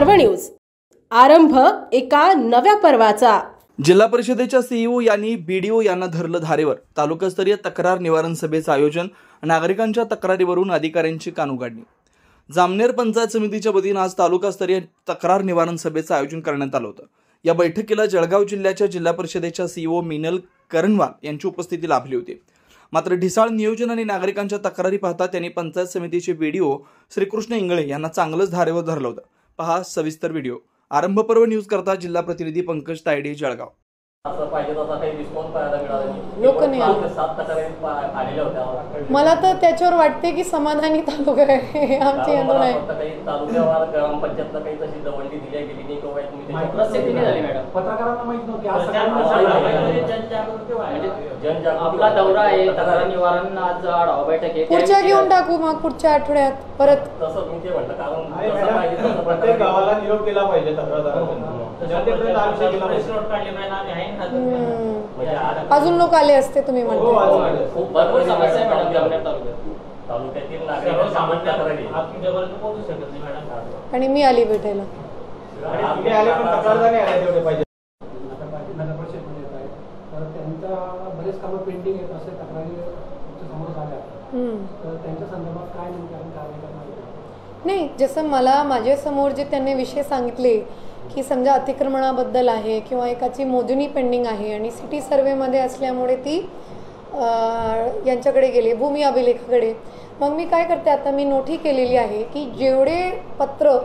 पर्व न्यूज, आरंभ एका नव्या पर्वाचा। जिल्हा परिषदेच्या सीईओ यांनी बीडीओ यांना धरलं धारेवर। तालुकास्तरीय तक्रार निवारण सभेचं आयोजन, नागरिकांच्या तक्रारीवरून अधिकाऱ्यांची कानउघाडणी। जामनेर पंचायत समितीच्या वतीने आज तालुकास्तरीय तक्रार निवारण सभेचं आयोजन करण्यात आलं होतं। या बैठकीला जळगाव जिल्ह्याच्या जिल्हा परिषदेच्या सीईओ मिनल करणवाल यांची उपस्थिती लाभली होती। मात्र ढिसाळ नियोजन आणि नागरिकांच्या तक्रारी पाहता त्यांनी पंचायत समितीचे बीडीओ श्रीकृष्ण इंगळे यांना चांगलंच धारेवर धरलं होतं। पहा सविस्तर व्हिडिओ। आरंभ पर्व न्यूज करता जिल्हा प्रतिनिधी पंकज तायडे, जळगाव। मला तर त्याच्यावर वाटते की समाधानी तालुका आहे आमचे यंत्रण आहे। तालुक्यावर ग्रामपंचायतला काही तशी दवंडी दिली गेली नाही किंवा तुम्ही प्रसिद्धी झाली मॅडम, पत्रकारांना माहित नव्हती। आपला दौरा आहे, तक्रार निवारण आज आढावा बैठक आहे, पुढच्या घेऊन टाकू मग पुढच्या आठवड्यात परत। तसं मी ते म्हटलं कारण प्रत्येक गावाला निरोप केला पाहिजे तक्रारदारांना, अजून लोक आले असते तुम्ही म्हणता। खूप भरपूर समस्या आहे मॅडम जामनेर तालुक्यातील नागरिक सामान्य तक्रारी तुमच्यापर्यंत पोहोचू शकत नाही मॅडम। आणि मी आली भेटायला, तुम्ही आले पण तक्रारदार नाही आले तेवढे पाहिजे। नगर परिषद मध्ये येत आहे तर त्यांच्या बरेच कामं पेंडिंग आहेत असे तक्रारी समोर झाल्या, तर त्यांच्या संदर्भात काय नेमकं कारवाई करणार नाही। जसं मला माझ्या समोर जे त्यांनी विषय सांगितले की समजा अतिक्रमणाबद्दल आहे किंवा एकाची मोजणी पेंडिंग आहे आणि सिटी सर्वेमध्ये असल्यामुळे ती यांच्याकडे गेली, भूमी अभिलेखाकडे। मग मी काय करते, आता मी नोटी केलेली आहे की जेवढे पत्र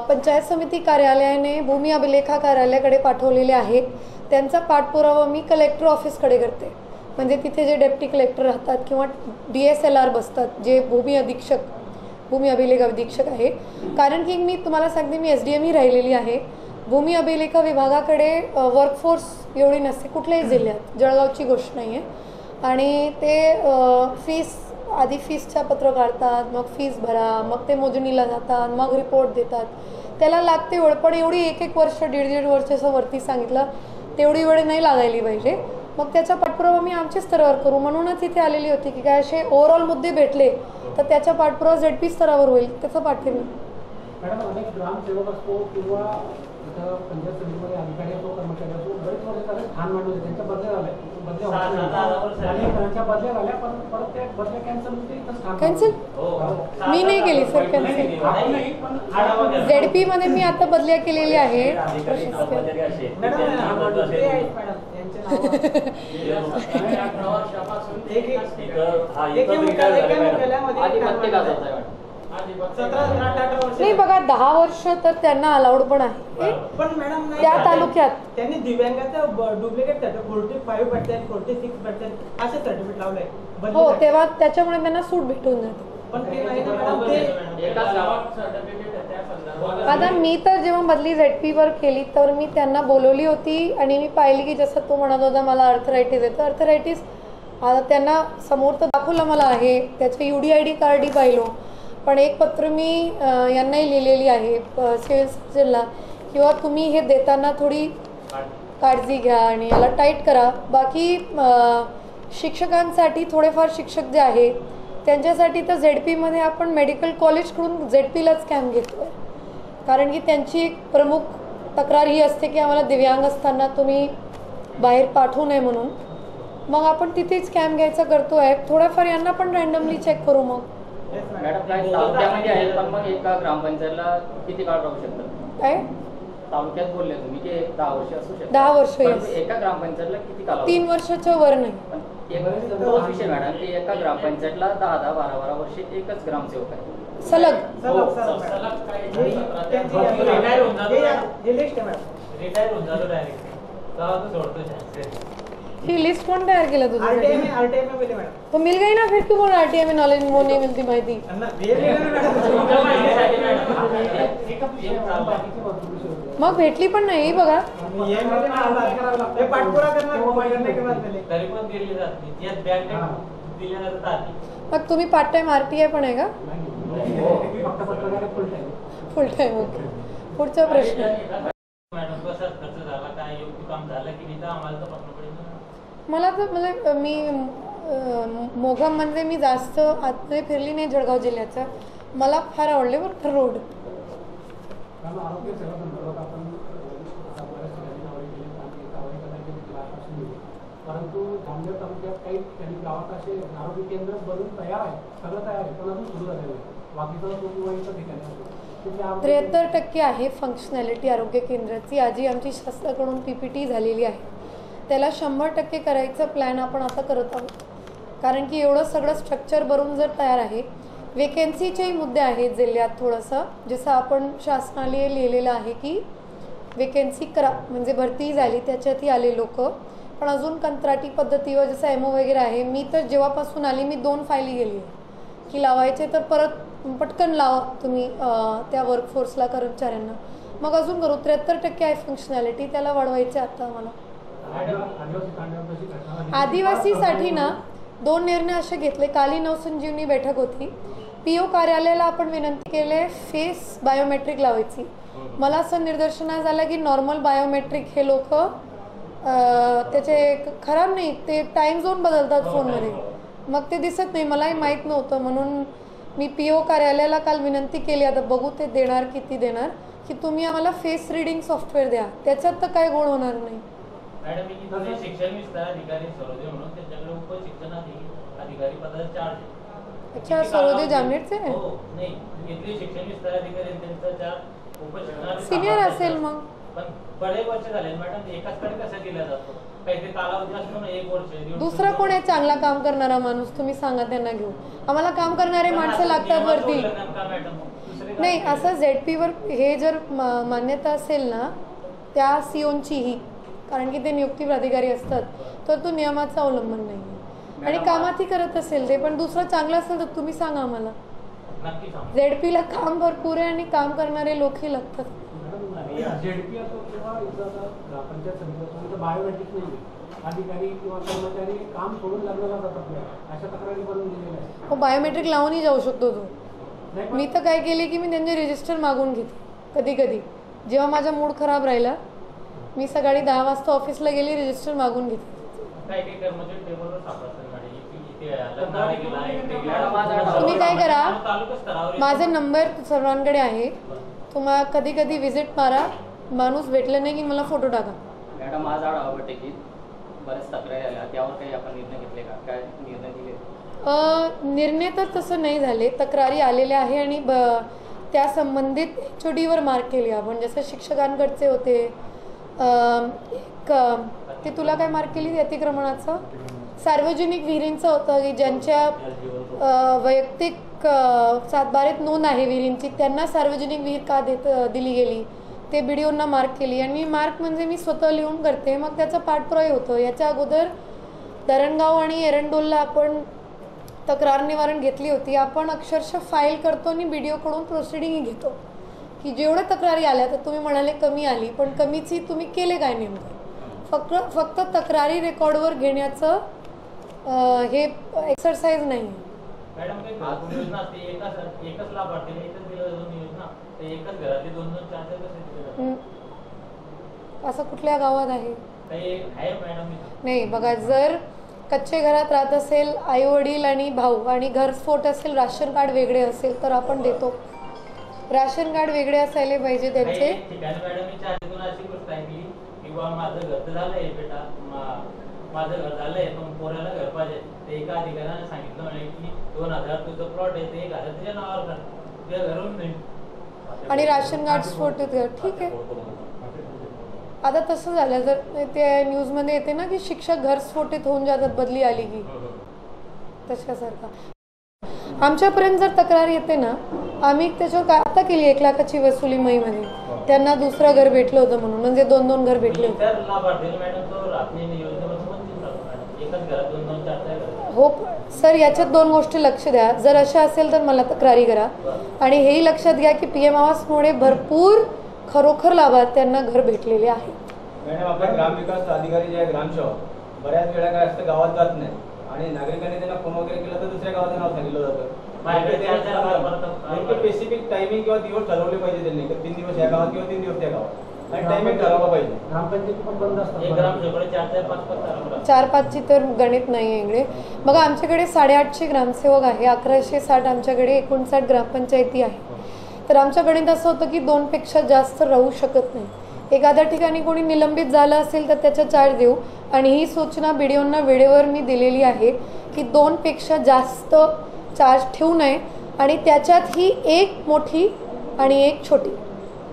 पंचायत समिती कार्यालयाने भूमी अभिलेखा कार्यालयाकडे पाठवलेले आहेत त्यांचा पाठपुरावा मी कलेक्टर ऑफिसकडे करते। म्हणजे तिथे जे डेप्टी कलेक्टर राहतात किंवा DSLR बसतात, जे भूमी अभिलेख अधीक्षक आहे। कारण की मी तुम्हाला सांगते, मी SDM ही राहिलेली आहे। भूमी अभिलेख विभागाकडे वर्कफोर्स एवढी नसते कुठल्याही जिल्ह्यात, जळगावची गोष्ट नाही आहे। आणि ते आधी फीसच्या पत्र काढतात, मग फीस भरा, मग ते मोजणीला जातात, मग रिपोर्ट देतात, त्याला लागते वेळ। पण एवढी एक वर्ष दीड वर्ष असं वरती सांगितलं तेवढी वेळ नाही लागायली पाहिजे। मग त्याचा पाठपुरावा मी आमच्या स्तरावर करू म्हणूनच इथे आलेली होती की काय असे ओव्हरऑल मुद्दे भेटले तर त्याचा पाठपुरावा ZP स्तरावर होईल, त्याचा पाठवे मी। मॅडम, अनेक ग्रामसेवक असतो किंवा इथं पंचायत समितीमध्ये अधिकारी असतो, कर्मचारी असतो, बरेच वर्ष झाले स्थान मांडले, त्यांच्या बदल्या झाल्या पण परत त्या बदल्या कॅन्सल मी नाही केली सर कॅन्सल। ZP मध्ये मी आता बदल्या केलेली आहे। नाही बघा, 10 वर्ष तर त्यांना अलाउड पण आहे, पण मॅडम त्या तालुक्यात त्यांनी दिव्यांगाचं डुप्लिकेट 45% 46% असे सर्टिफिकेट लावलंय। हो, तेव्हा त्याच्यामुळे त्यांना सूट भेटून जाते। पण ते नाही ना मॅडम, ते एकाच गावात सर्टिफिकेट आहे त्या संदर्भात। आता मी तर जेव्हा बदली ZP वर केली तर मी त्यांना बोलवली होती आणि मी पाहिली की जसं तो म्हणत होता मला अर्थरायटिस येतं, अर्थरायटिस आता त्यांना समोर तर दाखवलं मला आहे, त्याचं UDID कार्डही पाहिलो। पण एक पत्र मी यांनाही लिहिलेली आहे सिव्हिल सर्जनला, किंवा तुम्ही हे देताना थोडी काळजी घ्या आणि याला टाईट करा। बाकी शिक्षकांसाठी थोडेफार शिक्षक जे आहे त्यांच्यासाठी तर ZP मध्ये आपण मेडिकल कॉलेजकडून ZPलाच कॅम्प घेतो आहे। कारण की त्यांची एक प्रमुख तक्रार ही असते की आम्हाला दिव्यांग असताना तुम्ही बाहेर पाठवू नये म्हणून, मग आपण तिथेच कॅम्प घ्यायचा करतो आहे। थोड्याफार यांना पण रँडमली चेक करू। मग मॅडम, काय तालुक्यामध्ये आहे पण मग एका ग्रामपंचायतला किती काळ राहू शकतात? काय तालुक्यात बोलले तुम्ही की 10 वर्ष असू शकतात? 10 वर्ष। एका ग्रामपंचायतला किती काळ? 3 वर्षाच्या वर नाही। तोच विषय मॅडम की एका ग्रामपंचायतला 10 12 वर्ष एकच ग्रामसेवक आहे सलग। ही लिस्ट कौन तैयार केला तुझे? तो मिल गई ना, फिर क्यों बोल रहा RTI में नॉलेज वो नहीं मिलती माहिती? मग भेटली पण नाही बघा। मग तुम्ही पार्ट टाइम RTI पण आहे का? फुल टाइम। ओके, पुढचा प्रश्न। मला तर म्हणजे मी मोगम म्हणजे मी जास्त आतमध्ये फिरली नाही जळगाव जिल्ह्याचा, मला फार आवडले बरं रोड। कारण आरोग्य सेवा संदर्भात आपण बऱ्याच ठिकाणी कारवाई केली आणि कारवाई करण्याची आश्वासन दिली, परंतु जामनेर तालुक्यात काही ठिकाणी गावात असे आरोग्य केंद्र बनून तयार आहे, सगळं तयार आहे, पण अजून सुरू झालेलं आहे. बाकीचं तो किंवा इतर ठिकाणी असतो 73% आहे फंक्शनॅलिटी आरोग्य केंद्राची. आजी आमची शासनाकडून PPT झालेली आहे, त्याला 100% करायचं प्लॅन आपण आता करत आहोत. कारण की एवढं सगळं स्ट्रक्चर बनवून जर तयार आहे, वेकेन्सीचेही मुद्दे आहेत जिल्ह्यात. थोडंसं जसं आपण शासनाने लिहिलेलं आहे की वेकेन्सी करा, म्हणजे भरती झाली त्याच्यातही आले लोक, पण अजून कंत्राटी पद्धतीवर जसं MO वगैरे आहे. मी तर जेव्हापासून आली मी 2 फायली गेली आहे की लावायचे तर परत पटकन लावा तुम्ही त्या वर्कफोर्सला, कर्मचाऱ्यांना. मग अजून करू. 73% आहे फंक्शनॅलिटी, त्याला वाढवायचे आता आम्हाला. आदिवासीसाठी ना 2 निर्णय असे घेतले. काली नवसंजीवनी बैठक होती. PO कार्यालयाला आपण विनंती केले फेस बायोमेट्रिक लावायची. मला असं निदर्शनास आलं की नॉर्मल बायोमेट्रिक हे लोक त्याचे खराब नाही, ते टाईम झोन बदलतात फोनमध्ये, मग ते दिसत नाही. मलाही माहीत नव्हतं, म्हणून मी PO कार्यालयाला काल विनंती केली. आता बघू ते देणार किती देणार, की तुम्ही आम्हाला फेस रिडिंग सॉफ्टवेअर द्या, त्याच्यात तर काय गोळ होणार नाही. मॅडम शिक्षण विस्तार अधिकारी सरोदे म्हणून त्यांच्याकडे उप शिक्षणाधिकारी पदाचा चार्ज. अच्छा, सरोदे जामनेरचे हो नाही, किती शिक्षण विस्तार अधिकारी त्यांचा चार्ज उप शिक्षणाधिकारी सिनियर असेल. मग पण बरेच वर्ष झाले मॅडम, एकाचकडे कसं दिला जातो, काहीतरी कालावधी असतो ना, 1 वर्ष. दुसरा कोण आहे चांगला काम करणारा माणूस, तुम्ही सांगा त्यांना घेऊ. आम्हाला काम करणारे माणसं लागतात वरती. नाही, असं ZP वर हे जर मान्यता असेल ना त्या COचीही, कारण की ते नियुक्ती प्राधिकारी असतात, तर तो नियमाचं अवलंबन नाही आहे आणि कामातही करत असेल ते. पण दुसरं चांगलं असेल तर तुम्ही सांगा आम्हाला. ZPला काम भरपूर आहे आणि काम करणारे लोकही लागतात. ZP असो किंवा ग्रामपंचायत समिती असो, बायोमेट्रिक नाही, अधिकारी किंवा कर्मचारी काम सोडून लग्नाला जातात, अशा तक्रारी बनवून दिलेल्या आहेत. हो, बायोमेट्रिक लावूनही जाऊ शकतो तो. मी तर काय केले की मी त्यांचे रजिस्टर मागून घेते. कधी कधी जेव्हा माझा मूड खराब राहिला, मी सकाळी 10 वाजता ऑफिसला गेली, रजिस्टर मागून घेते. तुम्ही काय करा, माझा नंबर सर्वांकडे आहे, तुम्हाला कधी कधी विजिट मारा, माणूस भेटलं नाही की मला फोटो टाका. मॅडम, आज आढावा बैठकीत बऱ्याच तक्रारी आल्या, त्यावर काही आपण निर्णय घेतले का? काय निर्णय दिले? निर्णय तर तसं नाही झाले, तक्रारी आलेल्या आहे आणि त्या संबंधित HODवर मार्क केली आपण. जसं शिक्षकांकडचे होते, ते तुला काय मार्क केली अतिक्रमणाचं, सार्वजनिक विहिरींचं होतं की ज्यांच्या वैयक्तिक 7/12 नोंद आहे विहिरींची, त्यांना सार्वजनिक विहीर का दिली गेली, ते BDOंना मार्क केली. आणि मार्क म्हणजे मी स्वतः लिहून करते, मग त्याचा पाठपुरावा होतो. याच्या अगोदर धरणगाव आणि एरंडोलला आपण तक्रार निवारण घेतली होती. आपण अक्षरशः फाईल करतो आणि BDOकडून प्रोसिडिंगही घेतो की जेवढ्या तक्रारी आल्या, तर तुम्ही म्हणाले कमी आली, पण कमीची तुम्ही केले काय नेमकं. फक्त तक्रारी रेकॉर्डवर घेण्याचं हे एक्सरसाइज नाही आहे. मॅडम, काही योजना असते, एकच लाभार्थीला एकच दिलं जाऊन योजना, ते एकच घरातले 2-2 4-4 कसे दिले? असं कुठल्या गावात आहे? काही आहे मॅडम? नाही बघा, जर कच्चे घरात राहत असेल, आई वडील आणि भाऊ, आणि घरस्फोट असेल, राशन कार्ड वेगळे असेल तर आपण देतो. राशन कार्ड वेगळे असायला पाहिजे त्यांचे. मॅडम, मी चाहते अशी गोष्ट ऐकली की बा माझं घर तर झालंय बेटा, माझं घर झालंय, पण पोराला घर पाहिजे. ते एका अधिकाऱ्याने सांगितलं म्हणे की 2000 तुझं प्लॉट आहे, ते 1000 तुझ्या नावावर कर, तुझ्या घरून नाही. आणि राशन कार्ड स्फोट ठीक आहे. आता तसं झालं, जर ते न्यूजमध्ये येते ना की शिक्षक घरस्फोटित होऊन जातात बदली आली की, तशासारखा. आमच्यापर्यंत जर तक्रार येते ना, आम्ही त्याच्यावर आता केली 1 लाखाची वसुली महिमध्ये. त्यांना दुसरं घर भेटलं होतं म्हणून, म्हणजे 2-2 घर भेटले होते. हो सर, याच्यात 2 गोष्टी लक्ष द्या. जर अशा असेल तर मला तक्रारी करा, आणि हेही लक्षात घ्या की PM आवासमुळे भरपूर खरोखर लाभार्थ्यांना घर भेटलेले आहे. मॅडम, आपण ग्रामविकास अधिकारी जे आहे ग्रामसेवक बऱ्याच वेळा काय असतं गावात जात नाही, आणि नागरिकांनी त्यांना फोन वगैरे केला तर दुसऱ्या गावाचं नाव सांगितलं जातं. स्पेसिफिक टायमिंग किंवा दिवस ठरवले पाहिजे त्यांनी, 3 दिवस या गावात किंवा 3 दिवस त्या गावात, आणि टायमिंग ठरवला पाहिजे. ग्रामपंचायती पण बंद असतात, 4-5ची तर गणित नाही आहे इकडे. बघा, आमच्याकडे 850 ग्रामसेवक आहे, 1160 आमच्याकडे 59 ग्रामपंचायती आहे. तर आमच्या गणित असं होतं की 2पेक्षा जास्त राहू शकत नाही. एखाद्या ठिकाणी कोणी निलंबित झालं असेल तर त्याच्या चार्ज देऊ, आणि ही सूचना BDOंना वेळेवर मी दिलेली आहे की 2पेक्षा जास्त चार्ज ठेवू नये, आणि त्याच्यात ही एक मोठी आणि एक छोटी,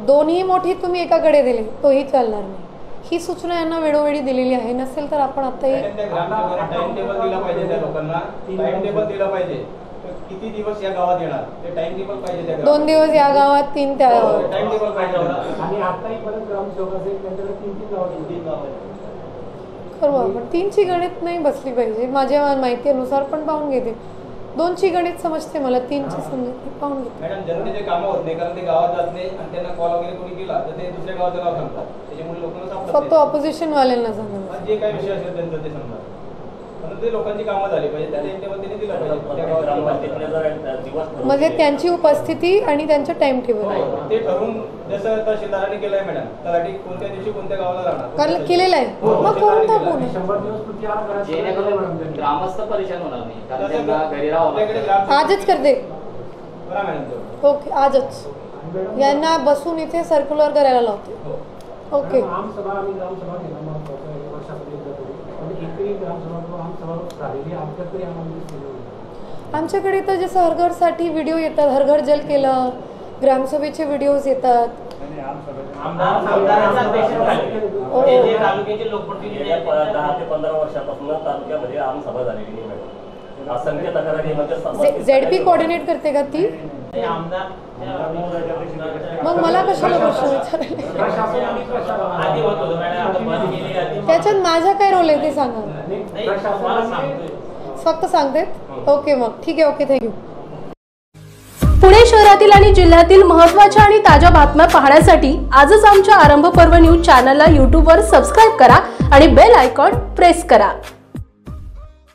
दोन्ही मोठी तुम्ही एकाकडे दिले तोही चालणार नाही. ही सूचना यांना वेळोवेळी दिलेली आहे. नसेल तर आपण आताही टाइम टेबल दिला पाहिजे त्या लोकांना, टाइम टेबल दिला पाहिजे किती दिवस या गावात येणार ते टाइम टेबल पाहिजे. 2 दिवस या गावात, 3 त्या गावात, टाइम टेबल पाहिजे. आणि आताही परत ग्रामसेवक असेल त्यांच्याकडे 3 गाव करू आपण. 3ची गणित नाही बसली पाहिजे माझ्या माहितीनुसार, पण पाहून घेते. 2ची गणित समजते मला, 3ची समजते, पाहून घेते. मॅडम जनतेचे कामं होत नाही कारण ते गावात जात नाही आणि त्यांना कॉल वगैरे कोणी केला तर ते दुसऱ्या गावाचं नाव सांगतात. त्याच्यामुळे लोकांना सापडत फक्त ऑपोजिशन वाल्यांना सांगा. जे काही विषय असेल त्यांचं ते समजा, पण ते लोकांची कामं झाली पाहिजे, त्या टाइम टेबल त्यांनी दिला पाहिजे. म्हणजे त्यांची उपस्थिती आणि त्यांचं टाइम टेबल ते ठरवून, जसं तहसीलदारांनी केलंय मॅडम, तलाठी कोणत्या दिवशी कोणत्या गावाला जाणार केलेलं आहे. मग करून टाकू ना. 100 दिवस कृती आराखडा करायचा. जेणेकरून ग्रामस्थ परेशान होणार नाही, कारण त्यांना घरी राहावं. आजच करते. बरं मॅडम, ओके, आजच यांना बसून इथे सर्क्युलर करायला लावते. ओके. आमसभा आणि ग्रामसभा घेणं महत्त्वाचं आहे. वर्षात एकदा तरी, पण एकही ग्रामसभा किंवा आमसभा झालेली आमच्यात तरी आम्हाला आमच्याकडे तर जसं हरघरसाठी व्हिडिओ येतात, हर घर जल केलं, ग्रामसभेचे व्हिडिओज येतात. तालुक्याचे लोकप्रतिनिधी 10 ते 15 वर्षापासून तालुक्यामध्ये आमसभा झालेली नाही मॅडम. असंख्य तक्रारी म्हणजे ZP कोऑर्डिनेट करते का ती? आमदार मग मला कशाला प्रश्न विचारायला? आधी होत होतं मॅडम, आता बंद केली आधी. त्याच्यात माझा काय रोल आहे ते सांगा. नाही, तुम्हाला सांगतोय. फक्त सांगतेत. ओके, मग ठीक आहे. Okay, thank you. पुणे शहरातील आणि जिल्ह्यातील महत्त्वाच्या आणि ताज्या बातम्या पाहण्यासाठी आजच आमच्या आरंभ पर्व न्यूज चॅनलला YouTubeवर सबस्क्राईब करा आणि बेल आयकॉन प्रेस करा.